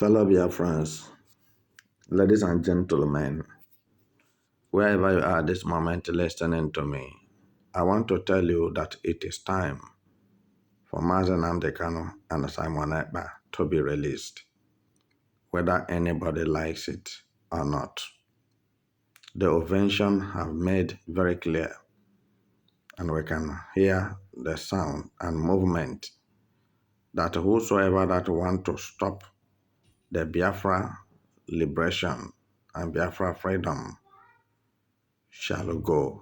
Fellow Biafrans, ladies and gentlemen, wherever you are this moment listening to me, I want to tell you that it is time for Nnamdi Kanu and Simon Ekpa to be released, whether anybody likes it or not. The ovation have made very clear, and we can hear the sound and movement that whosoever that want to stop the Biafra liberation and Biafra freedom shall go,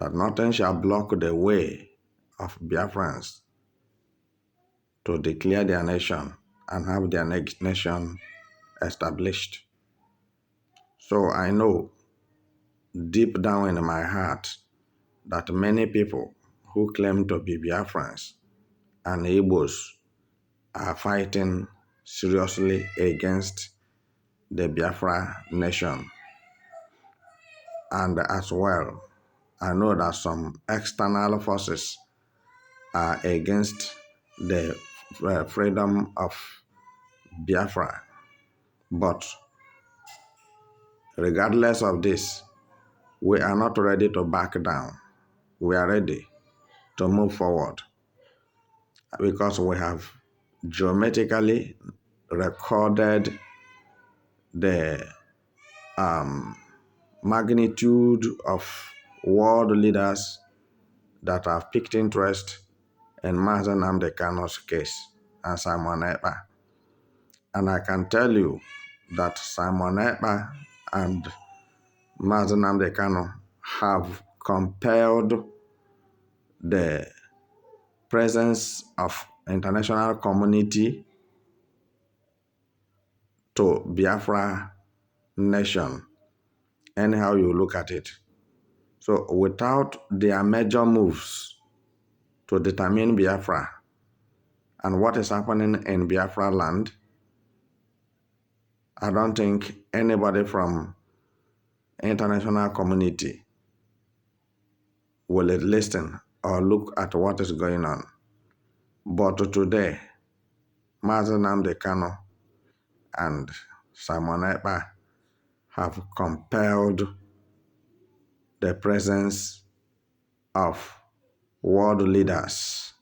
that nothing shall block the way of Biafrans to declare their nation and have their next nation established. So I know deep down in my heart that many people who claim to be Biafrans and Igbos are fighting seriously against the Biafra nation. And as well, I know that some external forces are against the freedom of Biafra. But regardless of this, we are not ready to back down. We are ready to move forward because we have geometrically recorded the magnitude of world leaders that have picked interest in Nnamdi Kanu's case and Simon Ekpa. And I can tell you that Simon Ekpa and Nnamdi Kanu have compelled the presence of international community to Biafra nation, anyhow you look at it. So without their major moves to determine Biafra and what is happening in Biafra land, I don't think anybody from international community will listen or look at what is going on. But today, Nnamdi Kanu and Simon Ekpa have compelled the presence of world leaders,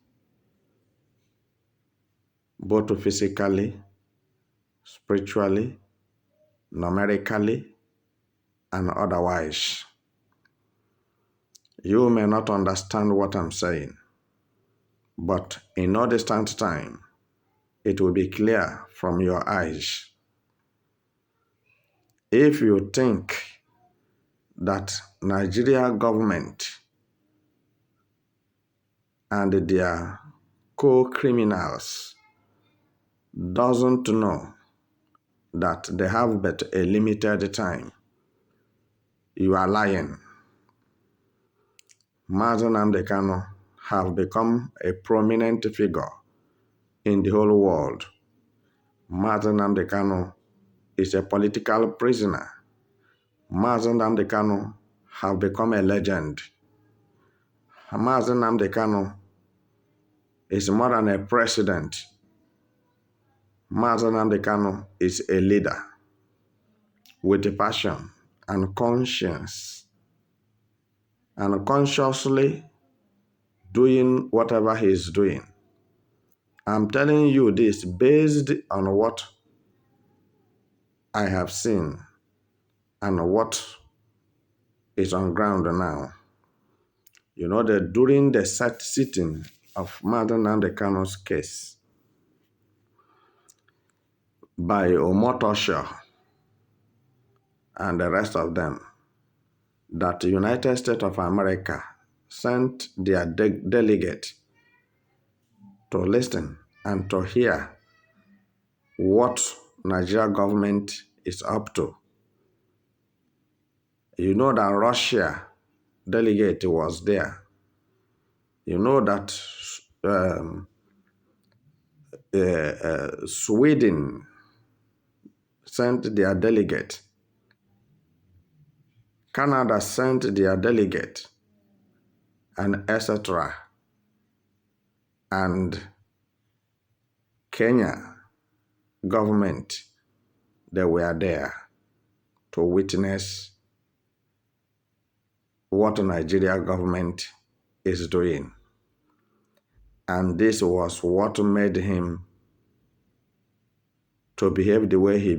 both physically, spiritually, numerically, and otherwise. You may not understand what I'm saying, but in no distant time, it will be clear from your eyes. If you think that Nigeria government and their co-criminals doesn't know that they have but a limited time, you are lying. Nnamdi Kanu have become a prominent figure in the whole world. Nnamdi Kanu is a political prisoner. Nnamdi Kanu have become a legend. Nnamdi Kanu is more than a president. Nnamdi Kanu is a leader with a passion and conscience and consciously doing whatever he is doing. I'm telling you this based on what I have seen and what is on ground now. You know that during the sitting of Nnamdi Kanu's case by Omotosho and the rest of them, that the United States of America sent their delegate to listen and to hear what Nigeria government is up to. You know that Russia delegate was there. You know that Sweden sent their delegate. Canada sent their delegate, and etc. And Kenya government, they were there to witness what the Nigeria government is doing. And this was what made him to behave the way he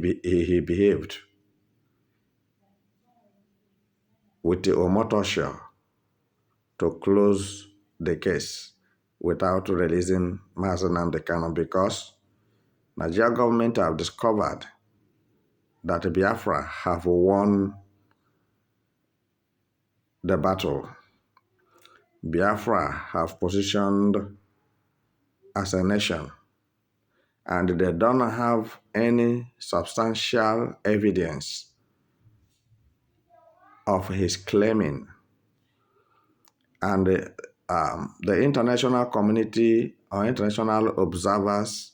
behaved with the Omotosho to close the case without releasing Nnamdi Kanu, because Nigeria government have discovered that Biafra have won the battle. Biafra have positioned as a nation, and they don't have any substantial evidence of his claiming. And the international community or international observers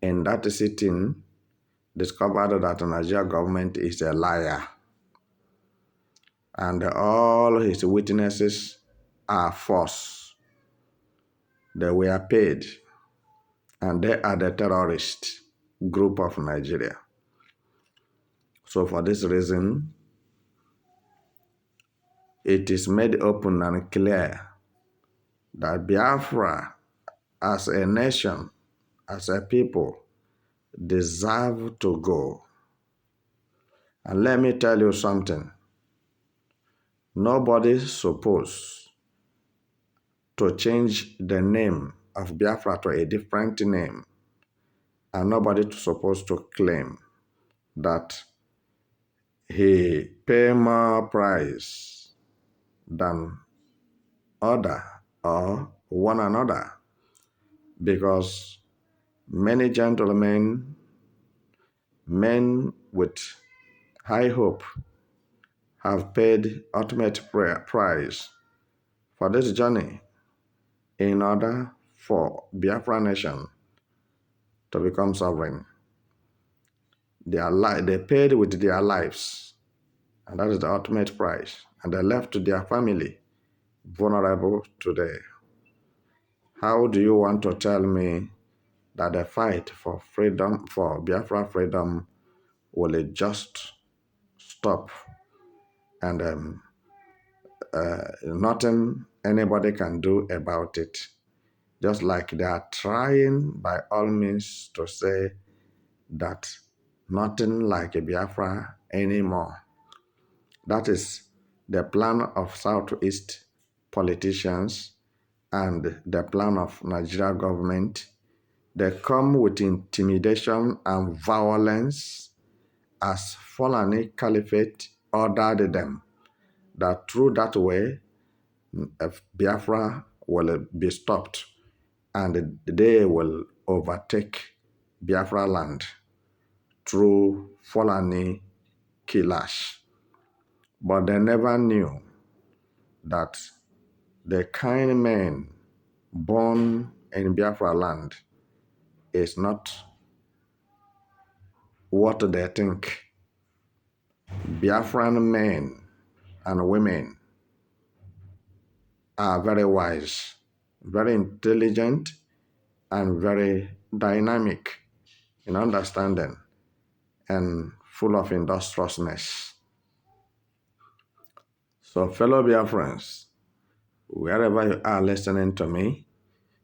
in that sitting discovered that the Nigeria government is a liar, and all his witnesses are false. They were paid, and they are the terrorist group of Nigeria. So for this reason, it is made open and clear that Biafra as a nation, as a people, deserve to go. And let me tell you something. Nobody is supposed to change the name of Biafra to a different name, and nobody is supposed to claim that he pay more price than other or one another, because many gentlemen, men with high hope, have paid ultimate price for this journey in order for Biafra nation to become sovereign. They paid with their lives, and that is the ultimate price. And they left their family vulnerable today. How do you want to tell me that the fight for freedom, for Biafra freedom, will just stop and nothing anybody can do about it? Just like they are trying by all means to say that nothing like a Biafra anymore. That is the plan of Southeast politicians and the plan of Nigeria government. They come with intimidation and violence as Fulani Caliphate ordered them, that through that way, Biafra will be stopped and they will overtake Biafra land through Fulani killers. But they never knew that the kind men born in Biafra land is not what they think. Biafran men and women are very wise, very intelligent, and very dynamic in understanding and full of industriousness. So, fellow Biafrans, wherever you are listening to me,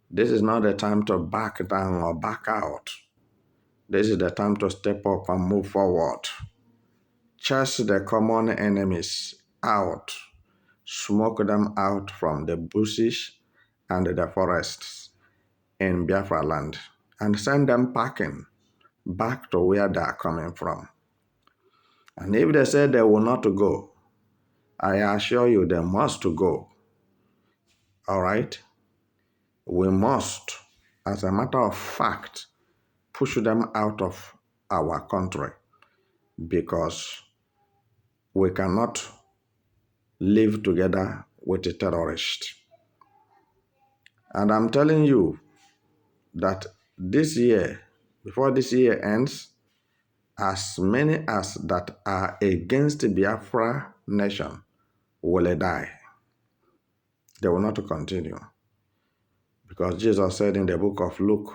this is not the time to back down or back out. This is the time to step up and move forward. Chase the common enemies out. Smoke them out from the bushes and the forests in Biafra land, and send them packing back to where they are coming from. And if they say they will not go, I assure you they must go. All right? We must, as a matter of fact, push them out of our country, because we cannot live together with a terrorist. And I'm telling you that this year, before this year ends, as many as that are against the Biafra nation will die. They will not continue. Because Jesus said in the book of Luke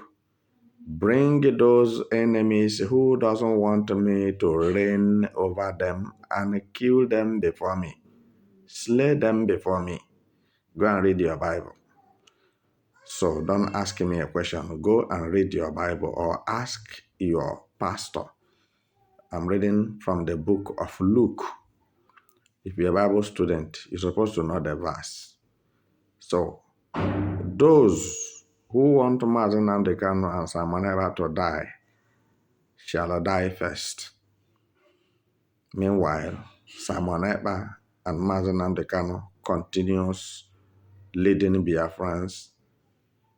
Bring those enemies who doesn't want me to reign over them and kill them before me. Slay them before me. Go and read your Bible. So don't ask me a question. Go and read your Bible or ask your pastor. I'm reading from the book of Luke. If you're a Bible student, you're supposed to know the verse. So those who want Nnamdi Kanu and Simon Ekpa to die shall die first. Meanwhile, Simon Ekpa and Nnamdi Kanu continues leading Biafrans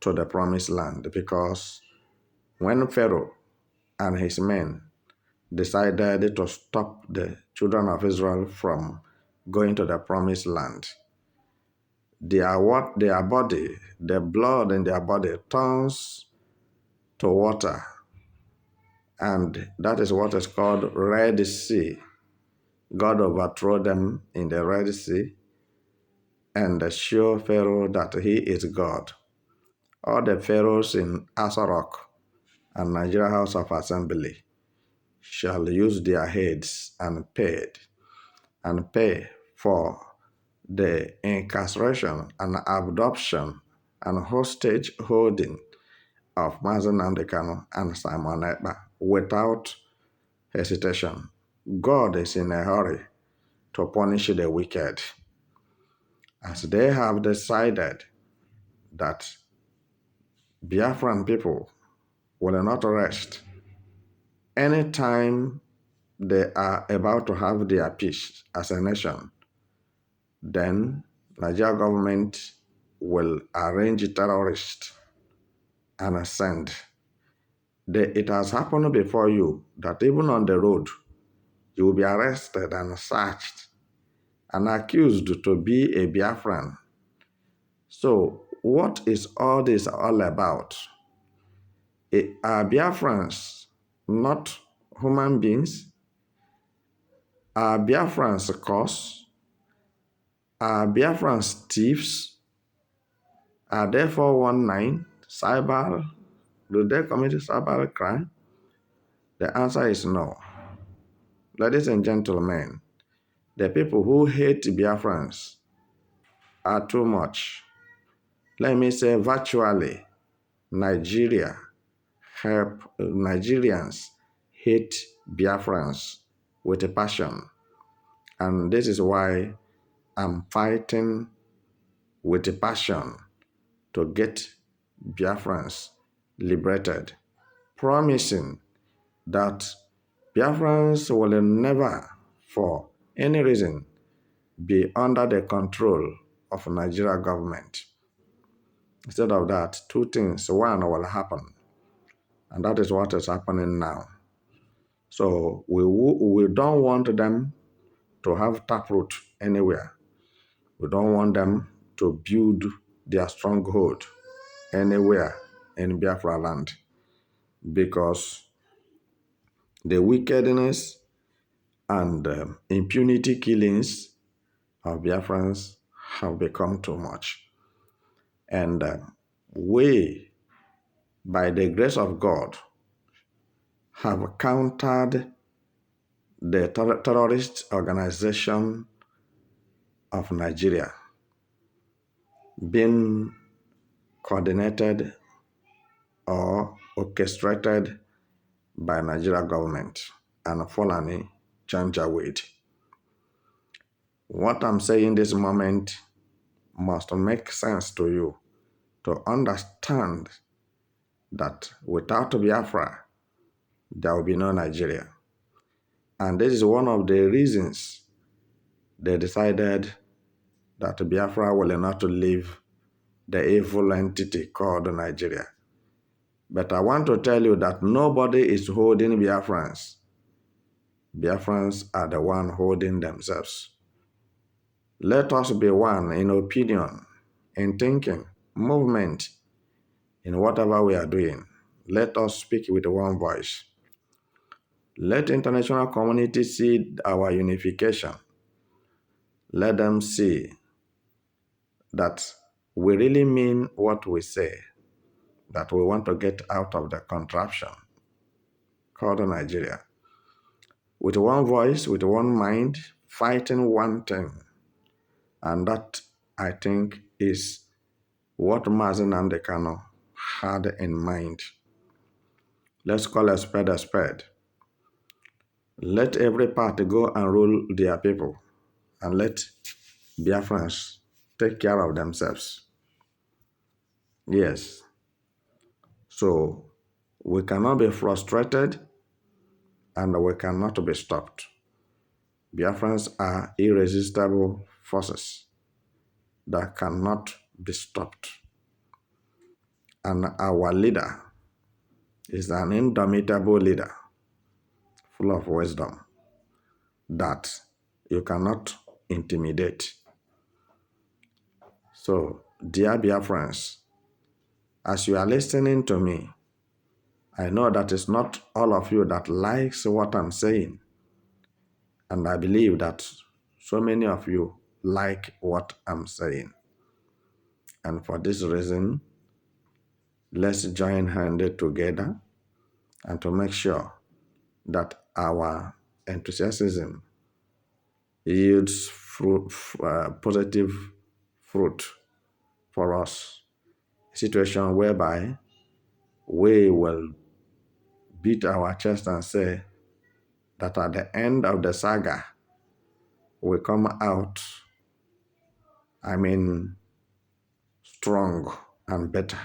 to the promised land, because when Pharaoh and his men decided to stop the children of Israel from going to the promised land, their body, the blood in their body turns to water, and that is what is called Red Sea. God overthrew them in the Red Sea and show Pharaoh that he is God. All the pharaohs in Asarok and Nigeria House of Assembly shall use their heads and pay for the incarceration and abduction and hostage holding of Nnamdi Kanu and Simon Ekpa without hesitation. God is in a hurry to punish the wicked, as they have decided that Biafran people will not rest anytime they are about to have their peace as a nation. Then Nigeria government will arrange terrorists and send. It has happened before you that even on the road, you will be arrested and searched and accused to be a Biafran. So what is all this all about? Are Biafrans not human beings? Are Biafrans cause? Are Biafrans thieves? Are they 419? Cyber? Do they commit cyber crime? The answer is no. Ladies and gentlemen, the people who hate Biafrans are too much. Let me say virtually, Nigerians hate Biafrans with a passion. And this is why I'm fighting with a passion to get Biafrans liberated, promising that Biafrans will never, for any reason, be under the control of Nigeria government. Instead of that, two things. One will happen, and that is what is happening now. So we don't want them to have taproot anywhere. We don't want them to build their stronghold anywhere in Biafra land, because the wickedness and impunity killings of Biafrans have become too much. And we, by the grace of God, have countered the terrorist organization of Nigeria being coordinated or orchestrated by Nigeria government and Fulani Janjaweed. What I'm saying this moment must make sense to you, to understand that without Biafra, there will be no Nigeria. And this is one of the reasons they decided that Biafra will not leave the evil entity called Nigeria. But I want to tell you that nobody is holding Biafrans. Biafrans are the one holding themselves. Let us be one in opinion, in thinking, movement, in whatever we are doing. Let us speak with one voice. Let the international community see our unification. Let them see that we really mean what we say, that we want to get out of the contraption called Nigeria. With one voice, with one mind, fighting one thing. And that, I think, is what Mazi Nnamdi Kanu had in mind. Let's call a spade a spade. Let every party go and rule their people, and let Biafrans take care of themselves. Yes. So we cannot be frustrated and we cannot be stopped. Biafrans are irresistible forces that cannot be stopped. And our leader is an indomitable leader, full of wisdom, that you cannot intimidate. So, dear Biafrans, as you are listening to me, I know that it's not all of you that likes what I'm saying. And I believe that so many of you like what I'm saying. And for this reason, let's join hands together and to make sure that our enthusiasm yields positive fruit for us. A situation whereby we will beat our chest and say that at the end of the saga, we come out, strong and better.